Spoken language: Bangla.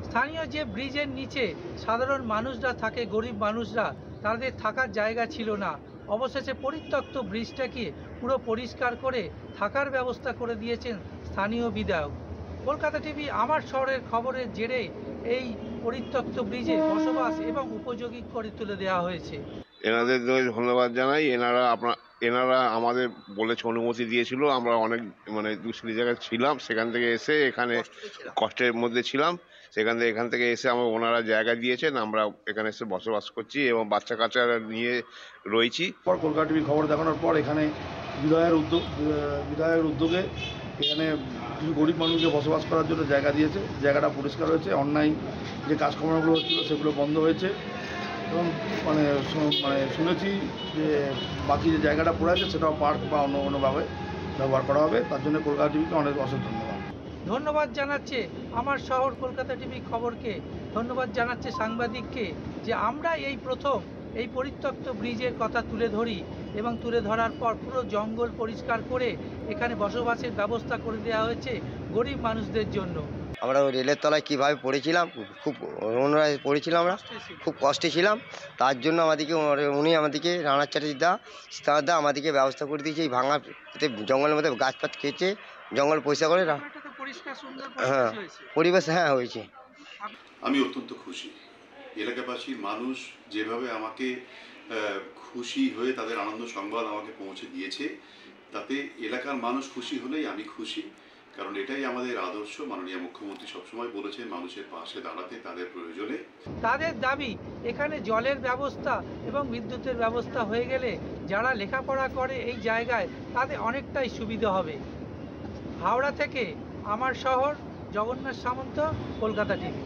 স্থানীয় যে ব্রিজের নিচে সাধারণ মানুষরা থাকে, গরিব মানুষরা, তাদের থাকার জায়গা ছিল না। অবশেষে পরিত্যক্ত ব্রিজটাকে পুরো পরিষ্কার করে থাকার ব্যবস্থা করে দিয়েছেন স্থানীয় বিধায়ক। কলকাতা টিভি আমার শহরের খবরের জেরে এই পরিত্যক্ত ব্রিজে বসবাস এবং উপযোগী করে তুলে দেওয়া হয়েছে। এনাদের ধন্যবাদ জানাই। এনারা আমাদের বলেছে, অনুমতি দিয়েছিল। আমরা অনেক দুষ্কৃতি জায়গায় ছিলাম, সেখান থেকে এসে এখানে কষ্টের মধ্যে ছিলাম, এখান থেকে এসে ওনারা জায়গা দিয়েছেন, আমরা এখানে এসে বসবাস করছি এবং বাচ্চা কাচ্চা নিয়ে রয়েছি। পর কলকাতা টিভি খবর দেখানোর পর এখানে বিধায়কের উদ্যোগে এখানে কিছু গরিব মানুষকে বসবাস করার জন্য জায়গা দিয়েছে। জায়গাটা পরিষ্কার হয়েছে, অন্যায় যে কাজকর্মগুলো হচ্ছিল সেগুলো বন্ধ হয়েছে এবং শুনেছি যে বাকি যে জায়গাটা পড়ে আছে সেটাও পার্ক বা অন্য কোনোভাবে ব্যবহার করা হবে। তার জন্য কলকাতা টিভিকে অনেক ধন্যবাদ। ধন্যবাদ জানাচ্ছে আমার শহর কলকাতা টিভি খবরকে, ধন্যবাদ জানাচ্ছে সাংবাদিককে যে আমরা এই প্রথম এই পরিত্যক্ত ব্রিজের কথা তুলে ধরি এবং তুলে ধরার পর পুরো জঙ্গল পরিষ্কার করে এখানে বসবাসের ব্যবস্থা করে দেওয়া হয়েছে গরিব মানুষদের জন্য। আমরা রেলের তলায় কীভাবে পড়েছিলাম, খুব অনুরায় পড়েছিলাম, আমরা খুব কষ্টে ছিলাম। তার জন্য উনি আমাদেরকে রানা চ্যাটার্জি আমাদেরকে ব্যবস্থা করে দিয়েছে। এই ভাঙা জঙ্গলের মধ্যে গাছপাত কেটে জঙ্গল পরিষ্কার করে, হ্যাঁ পরিবেশ হয়েছে। আমি অত্যন্ত খুশি। এলাকাবাসীর মানুষ যেভাবে আমাকে খুশি হয়ে তাদের আনন্দ সংবাদ আমাকে পৌঁছে দিয়েছে, তাতে এলাকার মানুষ খুশি হলেই আমি খুশি। কারণ এটাই আমাদের আদর্শ। মাননীয় মুখ্যমন্ত্রী সবসময় বলেছেন মানুষের পাশে দাঁড়াতে তাদের প্রয়োজনে। তাদের দাবি এখানে জলের ব্যবস্থা এবং বিদ্যুতের ব্যবস্থা হয়ে গেলে যারা লেখাপড়া করে এই জায়গায় তাদের অনেকটাই সুবিধা হবে। হাওড়া থেকে আমার শহর, জগন্নাথ সামন্ত, কলকাতা টিভি।